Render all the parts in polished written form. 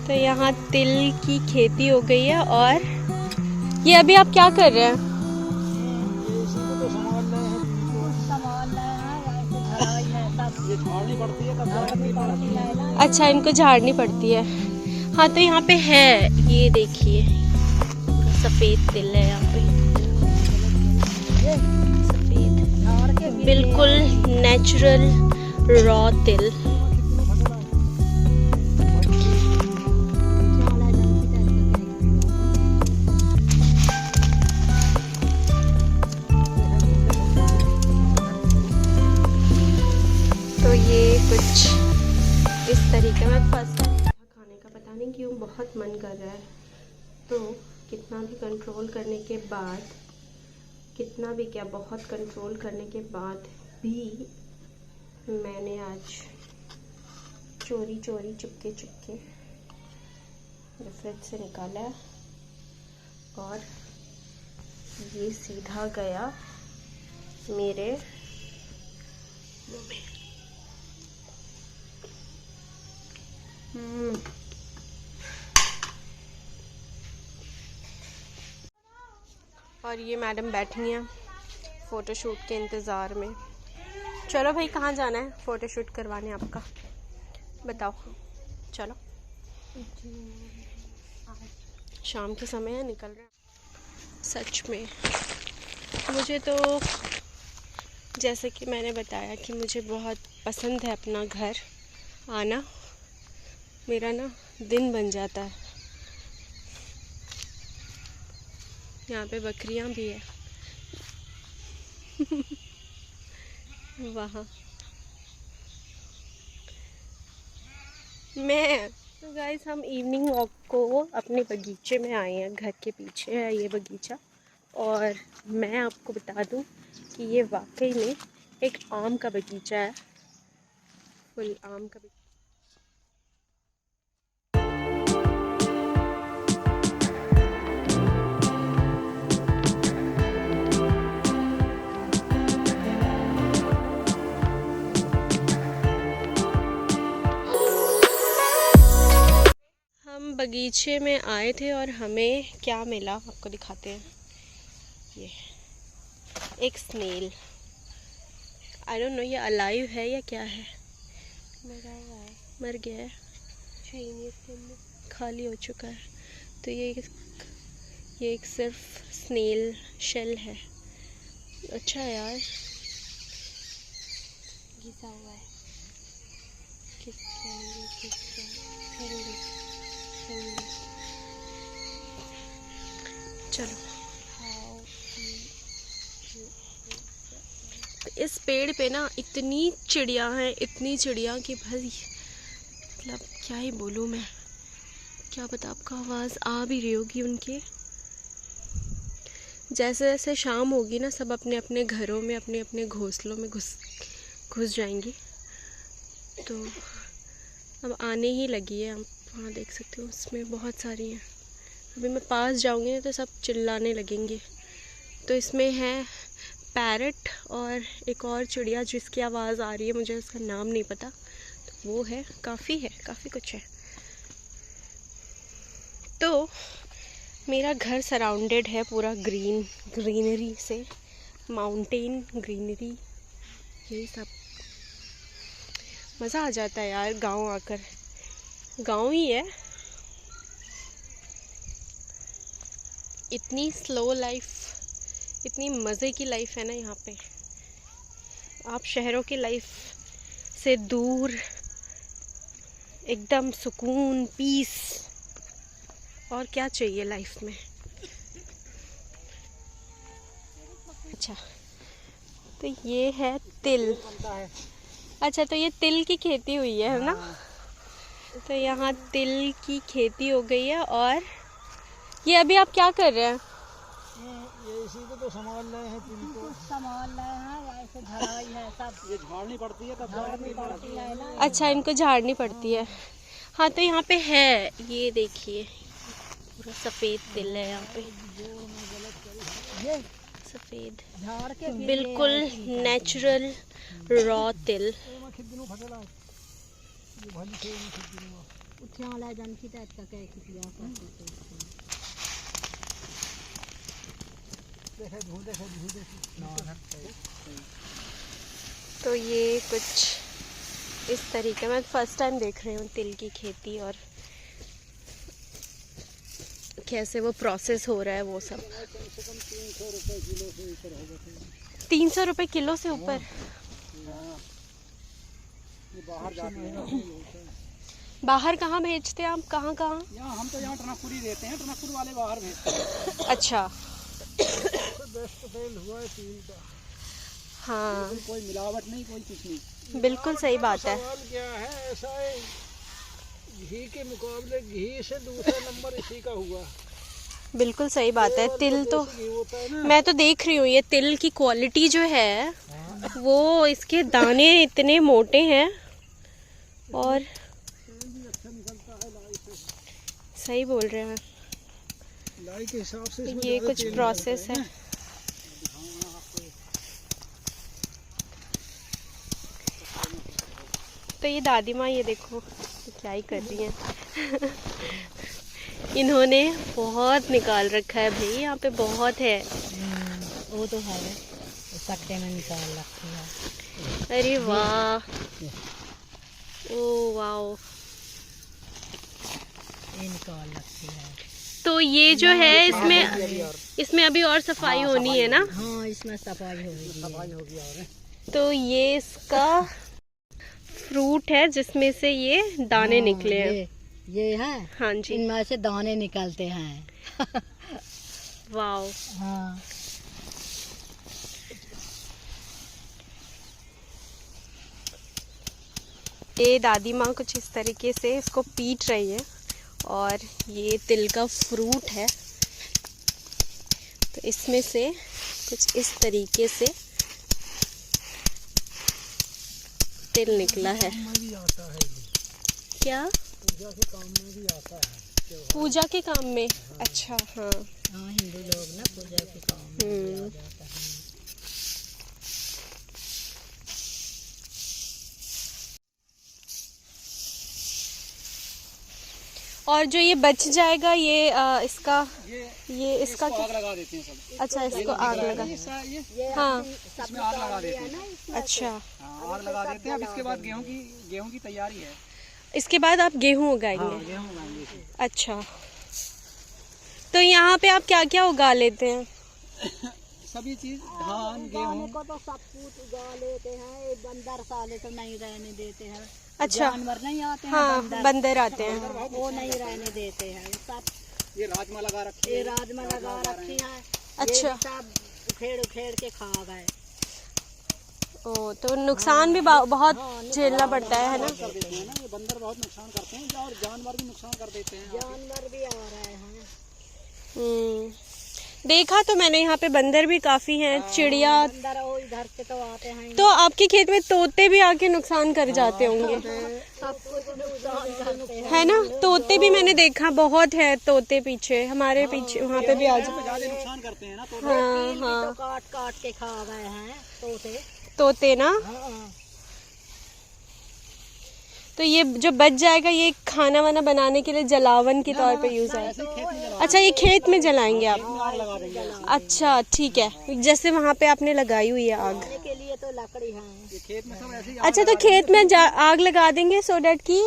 तो यहाँ तिल की खेती हो गई है। और ये अभी आप क्या कर रहे हैं? अच्छा, इनको झाड़नी पड़ती है। हाँ, तो यहाँ पे है, ये देखिए सफेद तिल है यहाँ पे, सफेद बिल्कुल नेचुरल रॉ तिल। तो ये कुछ इस तरीके में खाने का पता नहीं क्यों बहुत मन कर रहा है। तो कितना भी कंट्रोल करने के बाद, कितना भी क्या, बहुत कंट्रोल करने के बाद भी मैंने आज चोरी चोरी चुपके चुपके फ्रिज से निकाला है और ये सीधा गया मेरे मुंह में। और ये मैडम बैठी हैं फ़ोटोशूट के इंतज़ार में। चलो भाई, कहाँ जाना है फ़ोटोशूट करवाने आपका, बताओ। चलो, शाम के समय है, निकल रहे हैं। सच में मुझे तो, जैसे कि मैंने बताया कि मुझे बहुत पसंद है अपना घर आना, मेरा ना दिन बन जाता है। यहाँ पे बकरियाँ भी है वहाँ मैं तो गाइस, हम इवनिंग वॉक को अपने बगीचे में आए हैं। घर के पीछे है ये बगीचा, और मैं आपको बता दूं कि ये वाकई में एक आम का बगीचा है, फुल आम का बगीचा। हम बगीचे में आए थे और हमें क्या मिला आपको दिखाते हैं। ये एक स्नेल, आई डोंट नो ये अलाइव है या क्या है, मर गया है, खाली हो चुका है। तो ये एक सिर्फ स्नेल शेल है। अच्छा यार, घिसा हुआ है। चलो, इस पेड़ पे ना इतनी चिड़िया हैं, इतनी चिड़िया कि भाई मतलब क्या ही बोलूँ मैं, क्या पता आपको आवाज़ आ भी रही होगी उनकी। जैसे जैसे शाम होगी ना, सब अपने अपने घरों में, अपने अपने घोंसलों में घुस जाएंगी। तो अब आने ही लगी है, आप वहाँ देख सकते हो, उसमें बहुत सारी हैं। अभी मैं पास जाऊँगी तो सब चिल्लाने लगेंगे। तो इसमें है पैरट और एक और चिड़िया जिसकी आवाज़ आ रही है, मुझे उसका नाम नहीं पता, तो वो है, काफ़ी कुछ है। तो मेरा घर सराउंडेड है पूरा ग्रीनरी से, माउंटेन ग्रीनरी, यही सब। मज़ा आ जाता है यार गांव आकर, गांव ही है। इतनी स्लो लाइफ, इतनी मज़े की लाइफ है ना यहाँ पे। आप शहरों की लाइफ से दूर, एकदम सुकून, पीस, और क्या चाहिए लाइफ में। अच्छा, तो ये है तिल। अच्छा, तो ये तिल की खेती हुई है ना? तो यहाँ तिल की खेती हो गई है। और ये अभी आप क्या कर रहे हैं? ये इसी को तो संभाल रहे हैं, तिल को संभाल रहे हैं, ऐसे झड़ाई है सब, ये झाड़नी पड़ती है, झाड़नी पड़ती है ना। अच्छा, इनको झाड़नी पड़ती है। हाँ, तो यहाँ पे है, ये देखिए पूरा सफ़ेद तिल है यहाँ पे, सफ़ेद बिल्कुल नेचुरल रॉ तिल। उठ्या जानकी का कह किया तो ये कुछ इस तरीके मैं फर्स्ट टाइम देख रही हूँ तिल की खेती और कैसे वो प्रोसेस हो रहा है वो सब। 300 रुपये किलो से ऊपर। बाहर कहाँ भेजते हैं आप? कहाँ कहाँ? हम तो यहाँ टनकपुर ही देते हैं, टनकपुर वाले बाहर भेजते हैं। अच्छा। बेस्ट सेल हुआ है तिल का। हाँ, कोई मिलावट नहीं, कोई कुछ नहीं। बिल्कुल सही बात है। सवाल क्या है, ऐसा है घी के मुकाबले घी से दूसरा नंबर इसी का हुआ। बिल्कुल सही बात है। तिल तो मैं तो देख रही हूँ, ये तिल की क्वालिटी जो है वो, इसके दाने इतने मोटे हैं और सही बोल रहे हैं। लाई के हिसाब से ये कुछ प्रोसेस है। तो ये दादी माँ, ये देखो क्या ही कर रही हैं। इन्होंने बहुत निकाल रखा है भाई, यहाँ पे बहुत है। वो तो है, कट्टे में निकाल रखी है। अरे वाह, ओ वाह, ये निकाल रखी है। तो ये जो है इसमें अभी और सफाई होनी है ना? हाँ, इसमें सफाई होगी और तो ये इसका फ्रूट है जिसमें से ये दाने निकले हैं। ये है, हाँ जी, इनमें से दाने निकलते हैं। वाओ। हाँ, ये दादी माँ कुछ इस तरीके से इसको पीट रही है और ये तिल का फ्रूट है। तो इसमें से कुछ इस तरीके से तिल निकला है। क्या? पूजा के काम में भी आता है। पूजा के काम में? अच्छा, हाँ हाँ, हिंदू लोग ना पूजा के काम में आता है। और जो ये बच जाएगा ये इसका इसका आग लगा देते हैं सब। अच्छा, इसको आग लगा। हाँ, इसमें आग लगा देते हैं। अच्छा, आग लगा देते हैं। अब इसके बाद गेहूं की तैयारी है। इसके बाद आप गेहूं उगाएंगे? हाँ, गेहूं उगाएंगे। अच्छा, तो यहाँ पे आप क्या क्या उगा लेते हैं? सभी चीज, धान गेहूं को तो सब कुछ उगा लेते हैं। बंदर साले तो नहीं रहने देते हैं। अच्छा, जानवर नहीं आते हैं। हाँ, बंदर आते हैं, वो नहीं रहने देते हैं। सब ये राजमा लगा रखी है। ये राजमा लगा रखी है। अच्छा, ये सब उखेड़ के खा गए। ओ, तो नुकसान भी बहुत झेलना पड़ता है ना? ये बंदर बहुत नुकसान करते हैं और जानवर भी नुकसान कर देते हैं। जानवर भी आ रहे हैं। देखा तो मैंने, यहाँ पे बंदर भी काफी हैं, चिड़िया। बंदर इधर से तो आते हैं। तो आपके खेत में तोते भी आके नुकसान कर जाते होंगे, सब कुछ नुकसान करते हैं, है ना? तोते भी मैंने देखा, बहुत है तोते पीछे, हमारे पीछे वहाँ पे भी आ जाते। ज्यादा नुकसान करते हैं ना। तो हाँ हाँ, काट के खा गए हैं तोते ना। तो ये जो बच जाएगा ये खाना वाना बनाने के लिए जलावन के तौर पे यूज है? अच्छा, ये खेत में जलाएंगे आप? अच्छा, ठीक है, जैसे वहाँ पे आपने लगाई हुई है आग के लिए तो लकड़ी है। खेत में सब ऐसे अच्छा, तो खेत में आग लगा देंगे सो डेट की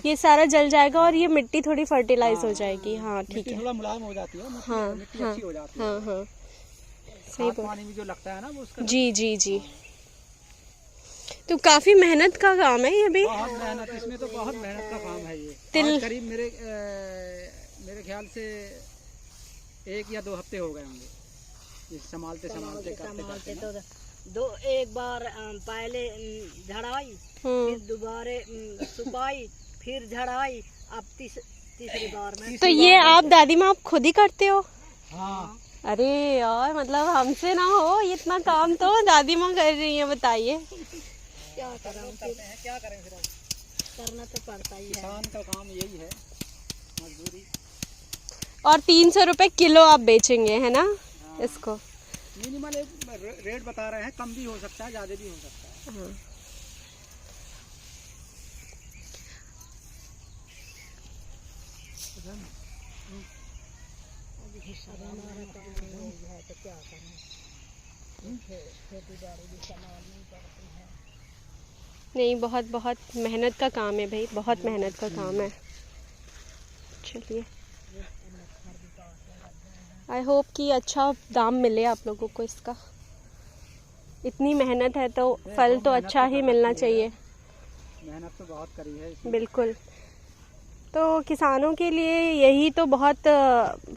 ये सारा जल जाएगा और ये मिट्टी थोड़ी फर्टिलाइज हो जाएगी। हाँ, ठीक है, थोड़ा मुलायम हो जाती है। हाँ हाँ हाँ हाँ, सही पानी में जो लगता है ना वो उसका। जी जी जी। तो काफी मेहनत का काम है ये भी। बहुत मेहनत, इसमें तो बहुत मेहनत का काम है ये। तिल करीब मेरे ख्याल से 1 या 2 हफ्ते हो गए होंगे संभालते करते तो एक बार पहले झड़ाई, फिर दोबारा सुखाई, फिर झड़ाई, अब तीसरी बार में। तो ये आप दादी माँ आप खुद ही करते हो? हाँ। अरे यार, मतलब हमसे ना हो इतना काम तो दादी माँ कर रही है, बताइए। क्या करें फिर करना तो पड़ता ही है। किसान का काम यही है, मजदूरी। और 300 रुपए किलो आप बेचेंगे, है ना? हाँ। इसको मिनिमल एक रेट बता रहे हैं, कम भी हो सकता है, ज्यादा भी हो सकता है। हाँ। हिस्सा हमारा तो है तो क्या करें, खेती बाड़ी भी संभालनी पड़ती है। नहीं, बहुत बहुत मेहनत का काम है भाई, बहुत मेहनत का काम है। चलिए, आई होप कि अच्छा दाम मिले आप लोगों को इसका। इतनी मेहनत है तो फल तो अच्छा ही मिलना चाहिए। मेहनत तो बहुत करी है इसमें। बिल्कुल। तो किसानों के लिए यही तो बहुत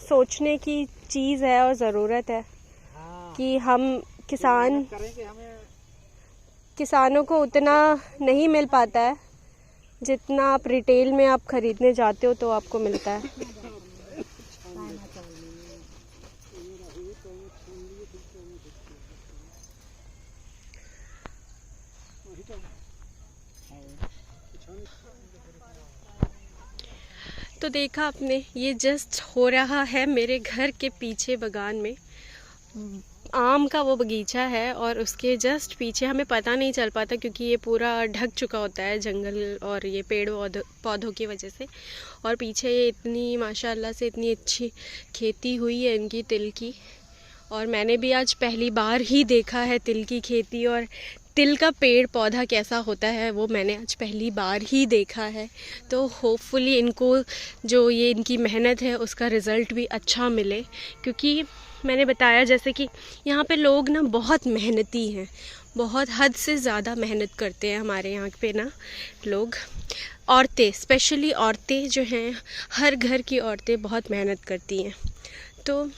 सोचने की चीज़ है और ज़रूरत है। हाँ। कि हम किसानों को उतना नहीं मिल पाता है जितना आप रिटेल में आप खरीदने जाते हो तो आपको मिलता है। तो देखा आपने, ये जस्ट हो रहा है मेरे घर के पीछे बगान में। आम का वो बगीचा है और उसके जस्ट पीछे हमें पता नहीं चल पाता क्योंकि ये पूरा ढक चुका होता है जंगल और ये पेड़ पौधों की वजह से। और पीछे ये इतनी माशाल्लाह से इतनी अच्छी खेती हुई है इनकी तिल की। और मैंने भी आज पहली बार ही देखा है तिल की खेती, और तिल का पेड़ पौधा कैसा होता है वो मैंने आज पहली बार ही देखा है। तो होपफुली इनको जो ये इनकी मेहनत है उसका रिज़ल्ट भी अच्छा मिले, क्योंकि मैंने बताया जैसे कि यहाँ पे लोग ना बहुत मेहनती हैं, बहुत हद से ज़्यादा मेहनत करते हैं हमारे यहाँ पे ना लोग। औरतें, स्पेशली औरतें जो हैं, हर घर की औरतें बहुत मेहनत करती हैं। तो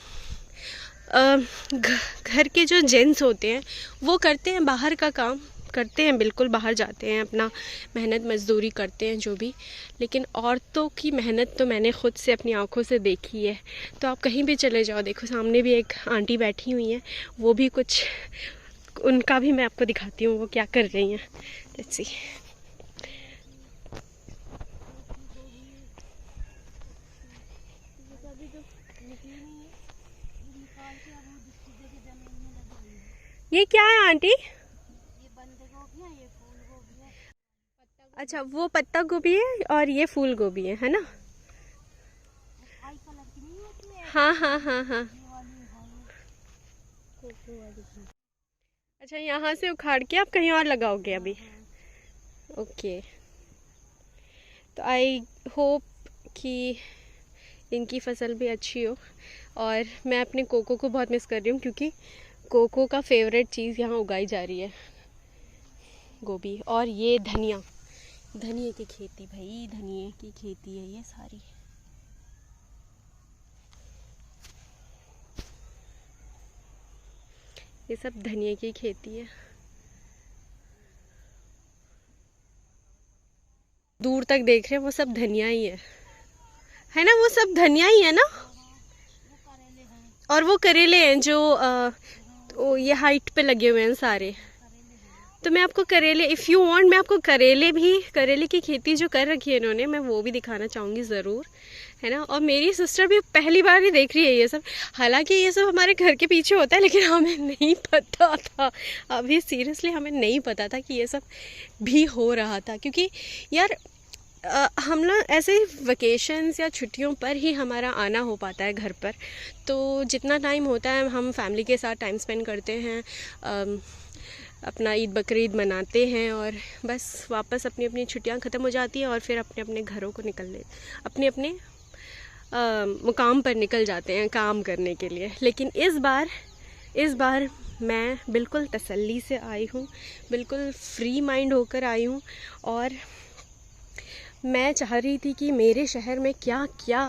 घर के जो जेंट्स होते हैं वो करते हैं बाहर का काम, करते हैं बिल्कुल, बाहर जाते हैं अपना मेहनत मजदूरी करते हैं जो भी। लेकिन औरतों की मेहनत तो मैंने ख़ुद से अपनी आंखों से देखी है। तो आप कहीं भी चले जाओ, देखो सामने भी एक आंटी बैठी हुई हैं, वो भी कुछ, उनका भी मैं आपको दिखाती हूँ वो क्या कर रही हैं। Let's see. ये क्या है आंटी? ये बंद गोभी है, ये फूल गोभी है। अच्छा, वो पत्ता गोभी है और ये फूल गोभी है ना? आई कलर की नहीं होती है? हाँ हाँ हाँ हाँ। अच्छा, यहाँ से उखाड़ के आप कहीं और लगाओगे अभी? ओके। तो आई होप कि इनकी फसल भी अच्छी हो। और मैं अपने कोको को बहुत मिस कर रही हूँ क्योंकि कोको का फेवरेट चीज़ यहाँ उगाई जा रही है, गोभी। और ये धनिया, धनिए की खेती भाई, धनिए की खेती है ये सारी। ये सब धनिए की खेती है। दूर तक देख रहे हैं वो सब धनिया ही है ना? वो सब धनिया ही है ना? और वो करेले हैं जो ये हाइट पे लगे हुए हैं सारे। तो मैं आपको करेले, इफ़ यू वांट, मैं आपको करेले की खेती जो कर रखी है इन्होंने, मैं वो भी दिखाना चाहूँगी ज़रूर, है ना? और मेरी सिस्टर भी पहली बार ही देख रही है ये सब। हालांकि ये सब हमारे घर के पीछे होता है, लेकिन हमें नहीं पता था, अभी सीरियसली हमें नहीं पता था कि ये सब भी हो रहा था। क्योंकि यार हम ना ऐसे वेकेशंस या छुट्टियों पर ही हमारा आना हो पाता है घर पर। तो जितना टाइम होता है हम फैमिली के साथ टाइम स्पेंड करते हैं, अपना ईद बकरीद मनाते हैं और बस वापस अपनी अपनी छुट्टियां ख़त्म हो जाती हैं और फिर अपने अपने घरों को अपने अपने मुकाम पर निकल जाते हैं काम करने के लिए। लेकिन इस बार मैं बिल्कुल तसल्ली से आई हूँ, बिल्कुल फ्री माइंड होकर आई हूँ। और मैं चाह रही थी कि मेरे शहर में क्या क्या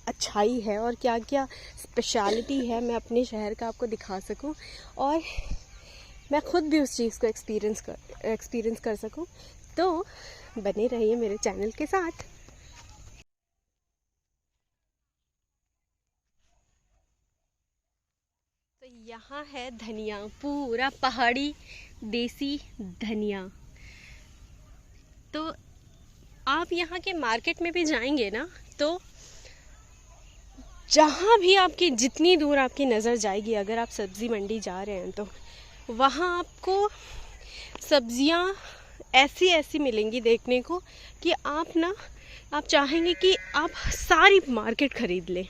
अच्छाई है और क्या क्या स्पेशलिटी है, मैं अपने शहर का आपको दिखा सकूं और मैं ख़ुद भी उस चीज़ को एक्सपीरियंस कर सकूं। तो बने रहिए मेरे चैनल के साथ। तो यहाँ है धनिया, पूरा पहाड़ी देसी धनिया। तो आप यहाँ के मार्केट में भी जाएंगे ना, तो जहाँ भी आपकी, जितनी दूर आपकी नज़र जाएगी, अगर आप सब्ज़ी मंडी जा रहे हैं तो वहाँ आपको सब्ज़ियाँ ऐसी ऐसी मिलेंगी देखने को कि आप ना आप चाहेंगे कि आप सारी मार्केट ख़रीद लें,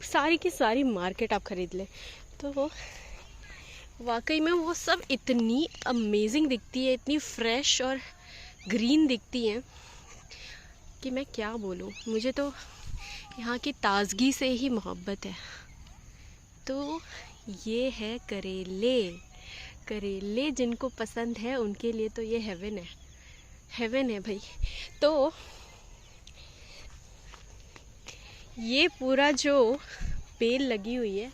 सारी की सारी मार्केट आप ख़रीद लें, तो वाकई में वो सब इतनी अमेजिंग दिखती है, इतनी फ्रेश और ग्रीन दिखती हैं कि मैं क्या बोलूँ। मुझे तो यहाँ की ताज़गी से ही मोहब्बत है। तो ये है करेले। करेले जिनको पसंद है उनके लिए तो ये हेवन है, हेवन है भाई। तो ये पूरा जो बेल लगी हुई है,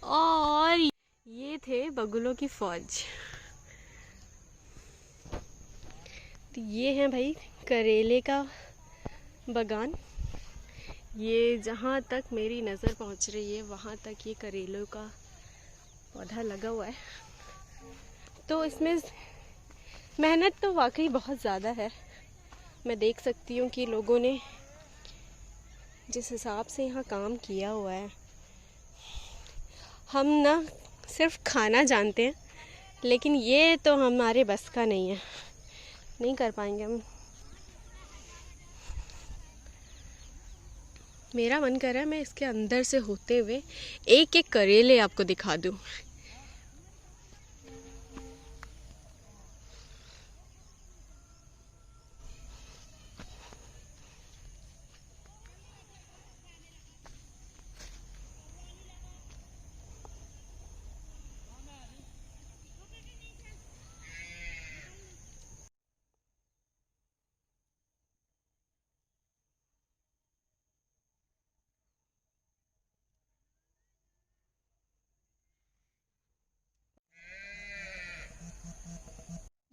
और ये थे बगुलों की फौज। तो ये है भाई करेले का बगान। ये जहाँ तक मेरी नज़र पहुँच रही है वहाँ तक ये करेलों का पौधा लगा हुआ है। तो इसमें मेहनत तो वाकई बहुत ज़्यादा है। मैं देख सकती हूँ कि लोगों ने जिस हिसाब से यहाँ काम किया हुआ है, हम ना सिर्फ खाना जानते हैं, लेकिन ये तो हमारे बस का नहीं है, नहीं कर पाएंगे हम। मेरा मन कर रहा है मैं इसके अंदर से होते हुए एक एक करेले आपको दिखा दूँ।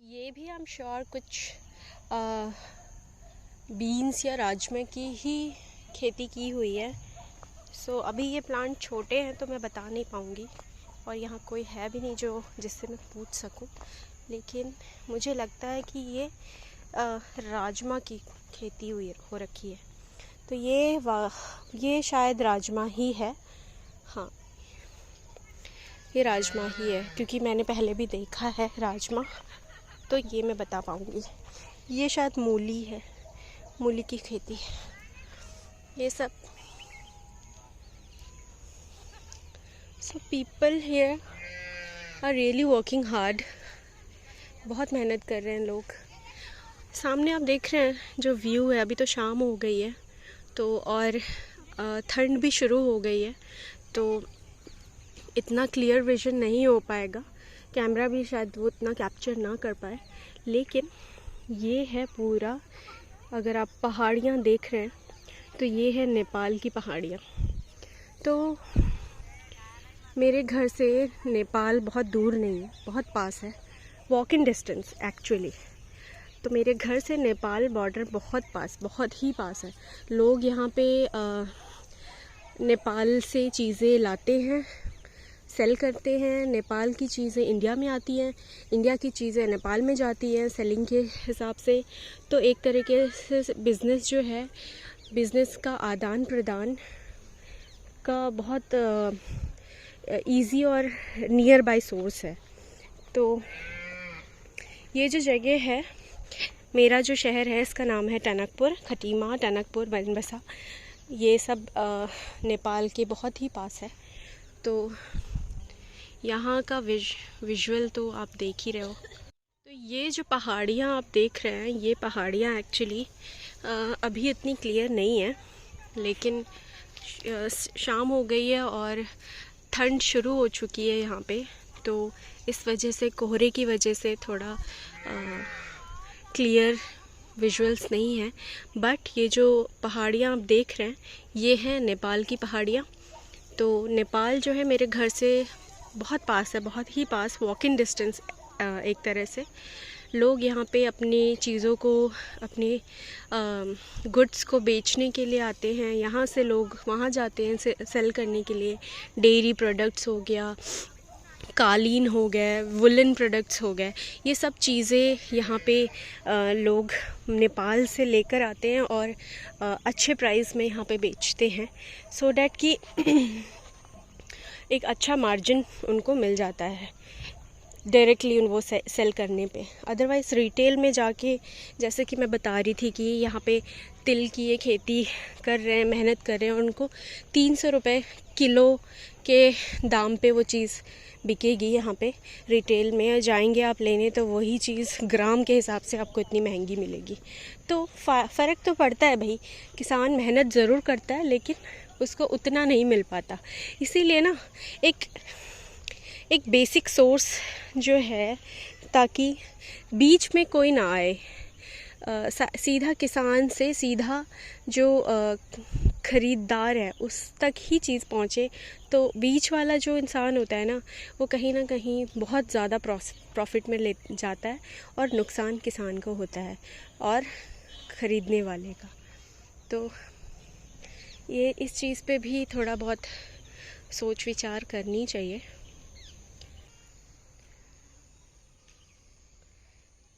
ये भी आई एम श्योर कुछ बीन्स या राजमा की ही खेती की हुई है। सो अभी ये प्लांट छोटे हैं तो मैं बता नहीं पाऊँगी, और यहाँ कोई है भी नहीं जो जिससे मैं पूछ सकूँ, लेकिन मुझे लगता है कि ये राजमा की खेती हुई हो रखी है। तो ये शायद राजमा ही है। हाँ, ये राजमा ही है, क्योंकि मैंने पहले भी देखा है राजमा, तो ये मैं बता पाऊँगी। ये शायद मूली है, मूली की खेती। ये सब people here are really working hard. बहुत मेहनत कर रहे हैं लोग। सामने आप देख रहे हैं जो व्यू है, अभी तो शाम हो गई है तो, और ठंड भी शुरू हो गई है, तो इतना क्लियर विजन नहीं हो पाएगा, कैमरा भी शायद वो इतना कैप्चर ना कर पाए। लेकिन ये है पूरा, अगर आप पहाड़ियाँ देख रहे हैं तो ये है नेपाल की पहाड़ियाँ। तो मेरे घर से नेपाल बहुत दूर नहीं है, बहुत पास है, वॉक इन डिस्टेंस एक्चुअली। तो मेरे घर से नेपाल बॉर्डर बहुत पास, बहुत ही पास है। लोग यहाँ पे नेपाल से चीज़ें लाते हैं, सेल करते हैं। नेपाल की चीज़ें इंडिया में आती हैं, इंडिया की चीज़ें नेपाल में जाती हैं सेलिंग के हिसाब से। तो एक तरीके से बिज़नेस जो है, बिज़नेस का आदान प्रदान का बहुत इजी और नियर बाय सोर्स है। तो ये जो जगह है, मेरा जो शहर है, इसका नाम है टनकपुर, खटीमा, टनकपुर, बनबसा। ये सब नेपाल के बहुत ही पास है। तो यहाँ का विजुअल तो आप देख ही रहे हो। तो ये जो पहाड़ियाँ आप देख रहे हैं, ये पहाड़ियाँ एक्चुअली अभी इतनी क्लियर नहीं है, लेकिन शाम हो गई है और ठंड शुरू हो चुकी है यहाँ पे, तो इस वजह से, कोहरे की वजह से थोड़ा क्लियर विजुअल्स नहीं है। बट ये जो पहाड़ियाँ आप देख रहे हैं, ये हैं नेपाल की पहाड़ियाँ। तो नेपाल जो है मेरे घर से बहुत पास है, बहुत ही पास, वॉक इन डिस्टेंस एक तरह से। लोग यहाँ पे अपनी चीज़ों को, अपने गुड्स को बेचने के लिए आते हैं। यहाँ से लोग वहाँ जाते हैं सेल करने के लिए। डेयरी प्रोडक्ट्स हो गया, कालीन हो गए, वुलन प्रोडक्ट्स हो गए, ये सब चीज़ें यहाँ पे लोग नेपाल से लेकर आते हैं और अच्छे प्राइस में यहाँ पे बेचते हैं, सो डैट कि एक अच्छा मार्जिन उनको मिल जाता है। डायरेक्टली उन वो सेल करने पे। अदरवाइज़ रिटेल में जाके, जैसे कि मैं बता रही थी कि यहाँ पे तिल की ये खेती कर रहे हैं, मेहनत कर रहे हैं, उनको 300 रुपये किलो के दाम पे वो चीज़ बिकेगी यहाँ पे रिटेल में। जाएंगे आप लेने तो वही चीज़ ग्राम के हिसाब से आपको इतनी महंगी मिलेगी। तो फ़र्क तो पड़ता है भाई, किसान मेहनत ज़रूर करता है लेकिन उसको उतना नहीं मिल पाता। इसीलिए ना एक बेसिक सोर्स जो है, ताकि बीच में कोई ना आए, सीधा किसान से सीधा जो ख़रीदार है उस तक ही चीज़ पहुँचे। तो बीच वाला जो इंसान होता है ना, वो कहीं ना कहीं बहुत ज़्यादा प्रॉफिट में ले जाता है और नुकसान किसान को होता है और ख़रीदने वाले का। तो ये इस चीज़ पे भी थोड़ा बहुत सोच विचार करनी चाहिए।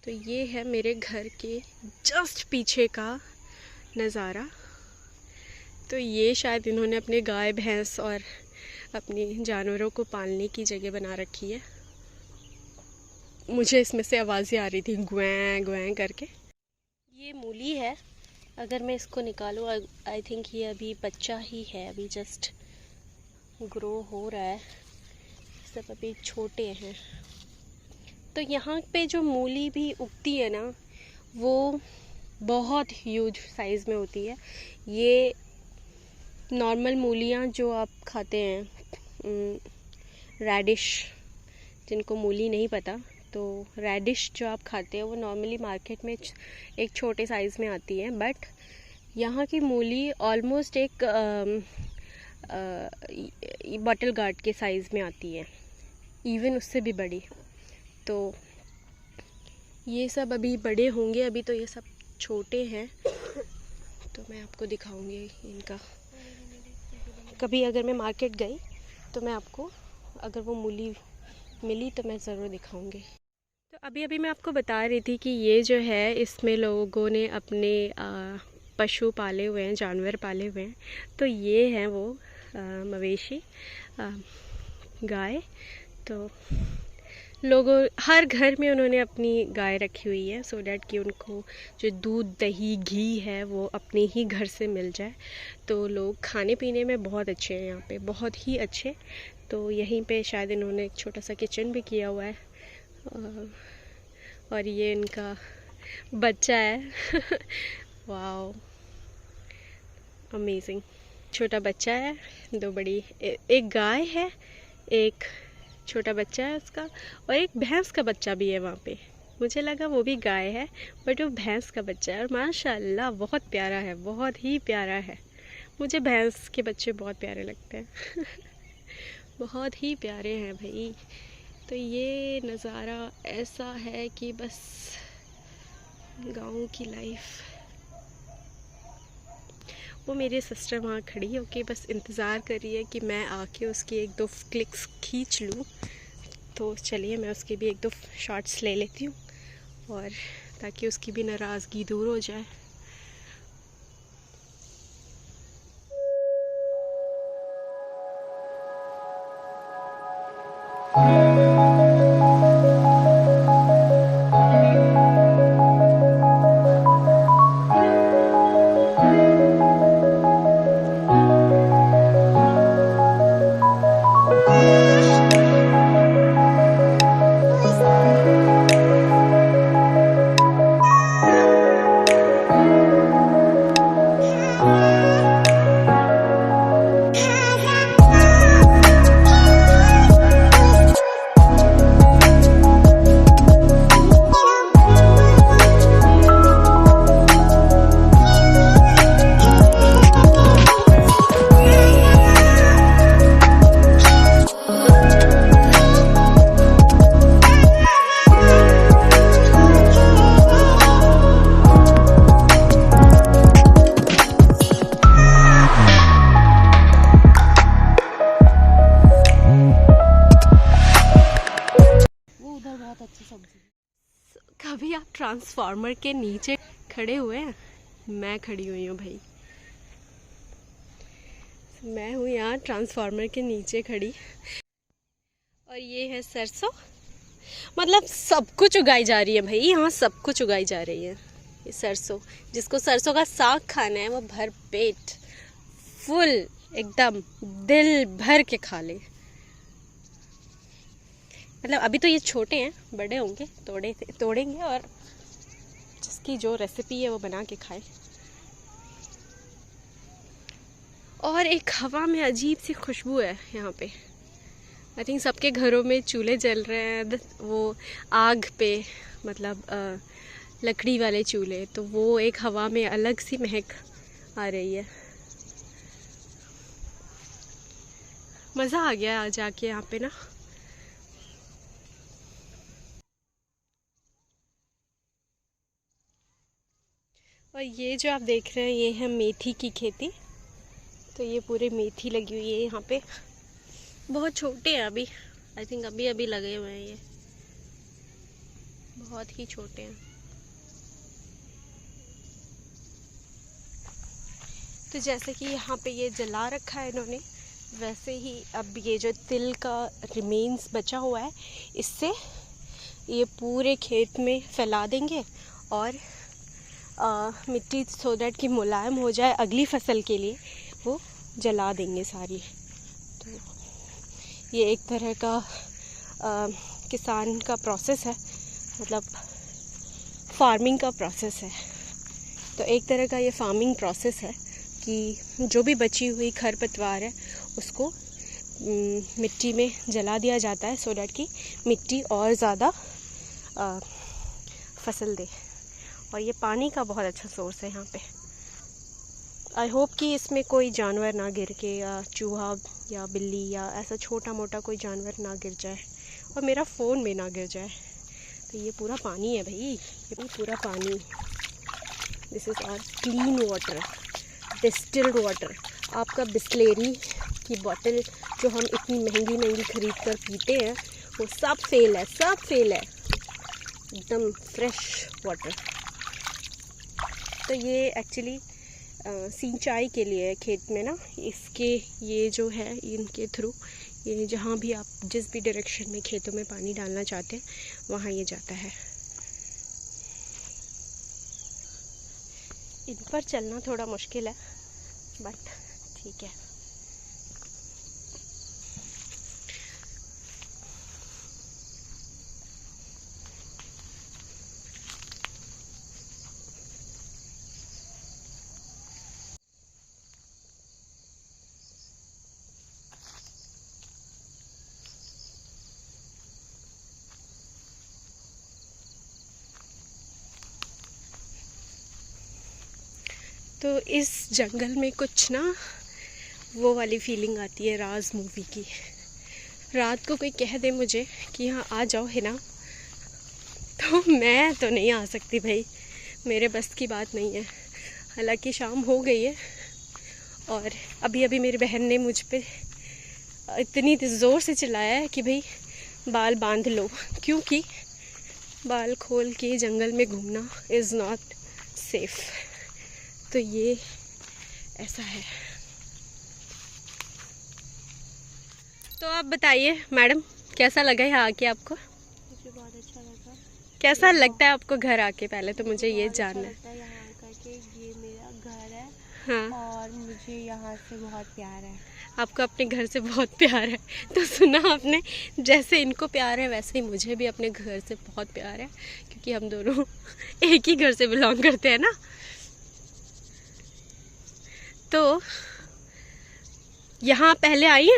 तो ये है मेरे घर के जस्ट पीछे का नज़ारा। तो ये शायद इन्होंने अपने गाय भैंस और अपने जानवरों को पालने की जगह बना रखी है। मुझे इसमें से आवाज़ें आ रही थी ग्वैं ग्वैं करके। ये मूली है, अगर मैं इसको निकालूँ, आई थिंक ये अभी बच्चा ही है, अभी जस्ट ग्रो हो रहा है, सब अभी छोटे हैं। तो यहाँ पे जो मूली भी उगती है ना, वो बहुत ह्यूज साइज़ में होती है। ये नॉर्मल मूलियाँ जो आप खाते हैं, रेडिश, जिनको मूली नहीं पता, तो रेडिश जो आप खाते हैं वो नॉर्मली मार्केट में एक छोटे साइज़ में आती है, बट यहाँ की मूली ऑलमोस्ट एक बॉटल गार्ड के साइज़ में आती है, इवन उससे भी बड़ी। तो ये सब अभी बड़े होंगे, अभी तो ये सब छोटे हैं। तो मैं आपको दिखाऊंगी इनका, कभी अगर मैं मार्केट गई तो मैं आपको, अगर वो मूली मिली तो मैं ज़रूर दिखाऊंगी। तो अभी मैं आपको बता रही थी कि ये जो है, इसमें लोगों ने अपने पशु पाले हुए हैं, जानवर पाले हुए हैं। तो ये हैं वो मवेशी, गाय। तो लोगों, हर घर में उन्होंने अपनी गाय रखी हुई है, सो डैट कि उनको जो दूध दही घी है वो अपने ही घर से मिल जाए। तो लोग खाने पीने में बहुत अच्छे हैं यहाँ पे, बहुत ही अच्छे। तो यहीं पे शायद इन्होंने एक छोटा सा किचन भी किया हुआ है। और ये इनका बच्चा है वाओ, अमेजिंग। छोटा बच्चा है, दो बड़ी, एक गाय है, एक छोटा बच्चा है उसका, और एक भैंस का बच्चा भी है वहाँ पे। मुझे लगा वो भी गाय है, बट वो भैंस का बच्चा है। और माशाल्लाह बहुत प्यारा है, बहुत ही प्यारा है। मुझे भैंस के बच्चे बहुत प्यारे लगते हैं बहुत ही प्यारे हैं भाई। तो ये नज़ारा ऐसा है कि बस गाँव की लाइफ। वो मेरी सिस्टर वहाँ खड़ी होके बस इंतज़ार कर रही है कि मैं आके उसकी एक दो क्लिक्स खींच लूँ। तो चलिए मैं उसके भी एक दो शॉट्स ले लेती हूँ, और ताकि उसकी भी नाराज़गी दूर हो जाए। कभी आप ट्रांसफार्मर के नीचे खड़े हुए हैं? मैं खड़ी हुई हूँ भाई, मैं हूँ यहाँ ट्रांसफार्मर के नीचे खड़ी। और ये है सरसों, मतलब सब कुछ उगाई जा रही है भाई, यहाँ सब कुछ उगाई जा रही है। ये सरसों, जिसको सरसों का साग खाना है वो भर पेट फुल एकदम दिल भर के खा ले। मतलब अभी तो ये छोटे हैं, बड़े होंगे तोड़ेंगे और जिसकी जो रेसिपी है वो बना के खाए। और एक हवा में अजीब सी खुशबू है यहाँ पे। आई थिंक सबके घरों में चूल्हे जल रहे हैं, वो आग पे, मतलब लकड़ी वाले चूल्हे, तो वो एक हवा में अलग सी महक आ रही है। मज़ा आ गया आज आके यहाँ पे ना। और ये जो आप देख रहे हैं ये है मेथी की खेती। तो ये पूरे मेथी लगी हुई है यहाँ पे। बहुत छोटे हैं अभी, आई थिंक अभी अभी लगे हुए हैं, ये बहुत ही छोटे हैं। तो जैसे कि यहाँ पे ये जला रखा है इन्होंने, वैसे ही अब ये जो तिल का रिमेन्स बचा हुआ है इससे ये पूरे खेत में फैला देंगे और मिट्टी सो दैट कि मुलायम हो जाए अगली फसल के लिए, वो जला देंगे सारी। तो ये एक तरह का किसान का प्रोसेस है, मतलब फार्मिंग का प्रोसेस है। तो एक तरह का ये फार्मिंग प्रोसेस है कि जो भी बची हुई खरपतवार है उसको मिट्टी में जला दिया जाता है सो दैट कि मिट्टी और ज़्यादा फसल दे। और ये पानी का बहुत अच्छा सोर्स है यहाँ पे। आई होप कि इसमें कोई जानवर ना गिर के, या चूहा या बिल्ली या ऐसा छोटा मोटा कोई जानवर ना गिर जाए और मेरा फ़ोन में ना गिर जाए। तो ये पूरा पानी है भाई, ये पूरा पानी। This is our clean water, distilled water. आपका बिस्लेरी की बोतल जो हम इतनी महंगी महंगी खरीद कर पीते हैं वो सब फेल है, सब फेल है। एकदम फ्रेश वाटर। तो ये एक्चुअली सिंचाई के लिए खेत में ना, इसके ये जो है इनके थ्रू ये जहाँ भी आप जिस भी डायरेक्शन में खेतों में पानी डालना चाहते हैं वहाँ ये जाता है। इन पर चलना थोड़ा मुश्किल है बट ठीक है। तो इस जंगल में कुछ ना वो वाली फीलिंग आती है राज मूवी की। रात को कोई कह दे मुझे कि यहाँ आ जाओ है ना, तो मैं तो नहीं आ सकती भाई, मेरे बस की बात नहीं है। हालांकि शाम हो गई है और अभी अभी मेरी बहन ने मुझ पे इतनी ज़ोर से चिल्लाया है कि भाई बाल बांध लो, क्योंकि बाल खोल के जंगल में घूमना इज़ नॉट सेफ़। तो ये ऐसा है। तो आप बताइए मैडम, कैसा लगा यहाँ आके आपको? मुझे बहुत अच्छा लगा। कैसा लगता है आपको घर आके? पहले तो मुझे ये जानना है। यहाँ आकर के ये मेरा घर है। हाँ, और मुझे यहाँ से बहुत प्यार है। आपको अपने घर से बहुत प्यार है। तो सुना आपने, जैसे इनको प्यार है वैसे ही मुझे भी अपने घर से बहुत प्यार है, क्योंकि हम दोनों एक ही घर से बिलोंग करते हैं ना। तो यहाँ पहले आई है?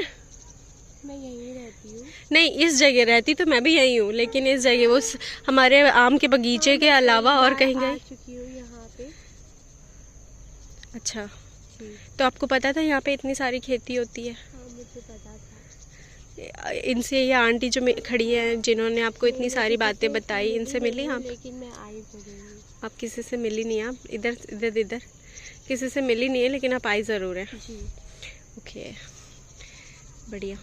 मैं यहीं रहती हूँ। नहीं, इस जगह रहती तो मैं भी यहीं हूँ, लेकिन इस जगह वो हमारे आम के बगीचे के अलावा और कहीं गई? आ चुकी हूँ यहाँ पे। अच्छा, तो आपको पता था यहाँ पे इतनी सारी खेती होती है? हाँ, मुझे पता था। इनसे ये आंटी जो खड़ी है जिन्होंने आपको इतनी सारी बातें बताई, इनसे मिली आप? लेकिन मैं आई जरूर। आप किसी से मिली नहीं? आप इधर इधर इधर किसी से मिली नहीं है, लेकिन आप आई ज़रूर है। जी। ओके, बढ़िया।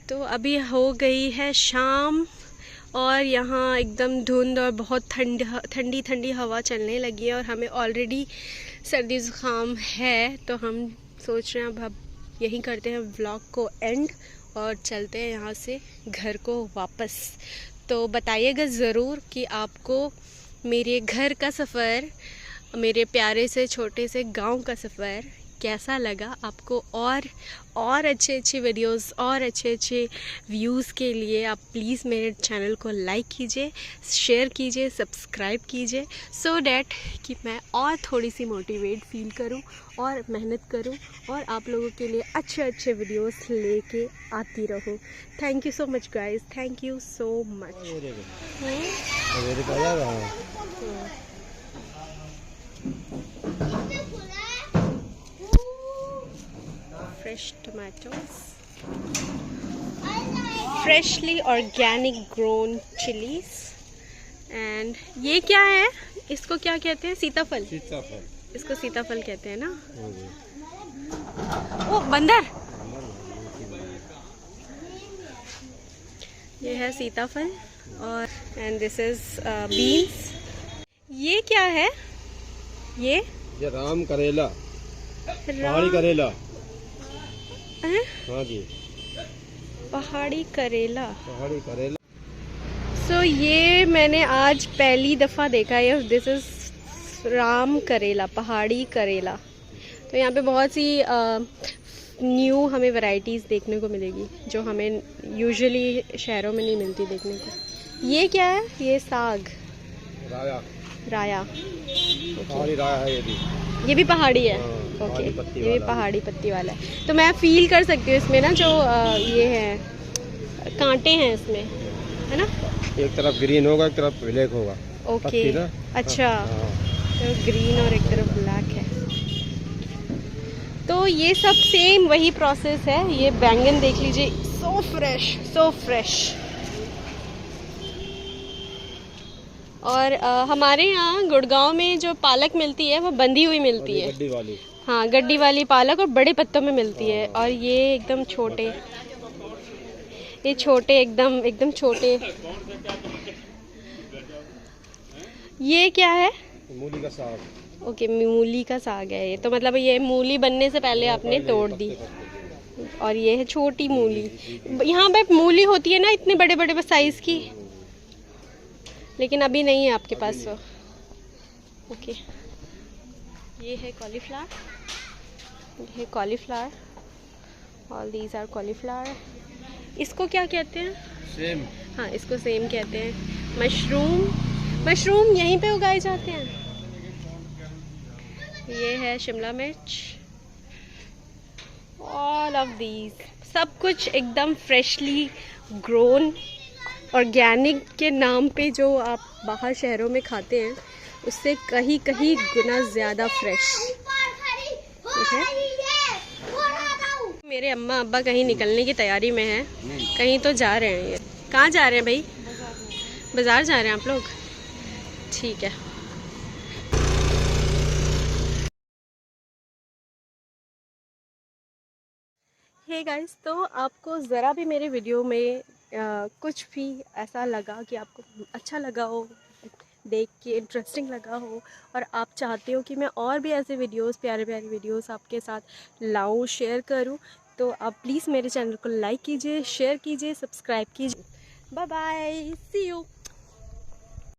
तो अभी हो गई है शाम और यहाँ एकदम धुंध और बहुत ठंडी ठंडी हवा चलने लगी है और हमें ऑलरेडी सर्दी ज़ुकाम है। तो हम सोच रहे हैं अब यहीं करते हैं व्लॉग को एंड और चलते हैं यहाँ से घर को वापस। तो बताइएगा ज़रूर कि आपको मेरे घर का सफ़र, मेरे प्यारे से छोटे से गांव का सफ़र कैसा लगा आपको। और अच्छे अच्छे वीडियोस और अच्छे अच्छे व्यूज़ के लिए आप प्लीज़ मेरे चैनल को लाइक कीजिए, शेयर कीजिए, सब्सक्राइब कीजिए, सो डैट कि मैं और थोड़ी सी मोटिवेट फील करूं और मेहनत करूं और आप लोगों के लिए अच्छे अच्छे वीडियोस लेके आती रहूं। Thank you so much guys, thank you so much. Fresh tomatoes, freshly organic grown chillies, and ये क्या है, इसको क्या कहते हैं? सीताफल। सीताफल, इसको सीताफल कहते हैं ना। ओ बंदर, ये है सीताफल। और एंड दिस इज बीन्स। ये क्या है? ये राम करेला, पहाड़ी करेला। हाँ जी, पहाड़ी करेला। पहाड़ी करेला। सो ये मैंने आज पहली दफ़ा देखा है। दिस इज़ राम करेला, पहाड़ी करेला। तो यहाँ पे बहुत सी न्यू हमें वैरायटीज़ देखने को मिलेगी जो हमें यूजुअली शहरों में नहीं मिलती देखने को। ये क्या है? ये साग, राया। राया, पहाड़ी राया है ये भी पहाड़ी है। ओके, ये भी पहाड़ी पत्ती वाला है। तो मैं फील कर सकती हूँ इसमें ना, जो ये है कांटे हैं इसमें, है ना। एक तरफ ग्रीन होगा, एक तरफ ब्लैक होगा। ओके, अच्छा। तो ग्रीन और एक तरफ ब्लैक है। तो ये सब सेम वही प्रोसेस है। ये बैंगन देख लीजिए, सो फ्रेश, सो फ्रेश। और हमारे यहाँ गुड़गांव में जो पालक मिलती है वो बंधी हुई मिलती है, गड्डी वाली। हाँ, गड्डी वाली पालक, और बड़े पत्तों में मिलती है। और ये एकदम छोटे, ये छोटे एकदम छोटे। ये क्या है? मूली का साग। ओके, मूली का साग है ये। तो मतलब ये मूली बनने से पहले आपने तोड़ दी। और ये है छोटी मूली। यहाँ पे मूली होती है ना इतने बड़े बड़े साइज की, लेकिन अभी नहीं है आपके पास वो। ओके, ये है कॉलीफ्लावर, ये है cauliflower, all these are cauliflower. इसको क्या कहते हैं? सेम। हाँ, इसको सेम कहते हैं। मशरूम, मशरूम यहीं पे उगाए जाते हैं। ये है शिमला मिर्च, ऑल ऑफ दीज, सब कुछ एकदम फ्रेशली ग्रोन, ऑर्गेनिक के नाम पे जो आप बाहर शहरों में खाते हैं उससे कहीं कहीं गुना ज़्यादा फ्रेश। ठीक है। मेरे अम्मा अब्बा कहीं निकलने की तैयारी में हैं, कहीं तो जा रहे हैं। ये कहाँ जा रहे हैं भाई? बाज़ार जा रहे हैं आप लोग? ठीक है। हे गाइस, तो आपको ज़रा भी मेरे वीडियो में कुछ भी ऐसा लगा कि आपको अच्छा लगा हो, देख के इंटरेस्टिंग लगा हो, और आप चाहते हो कि मैं और भी ऐसे वीडियोस, प्यारे प्यारे वीडियोस आपके साथ लाऊं, शेयर करूं, तो आप प्लीज़ मेरे चैनल को लाइक कीजिए, शेयर कीजिए, सब्सक्राइब कीजिए। Bye bye, see you.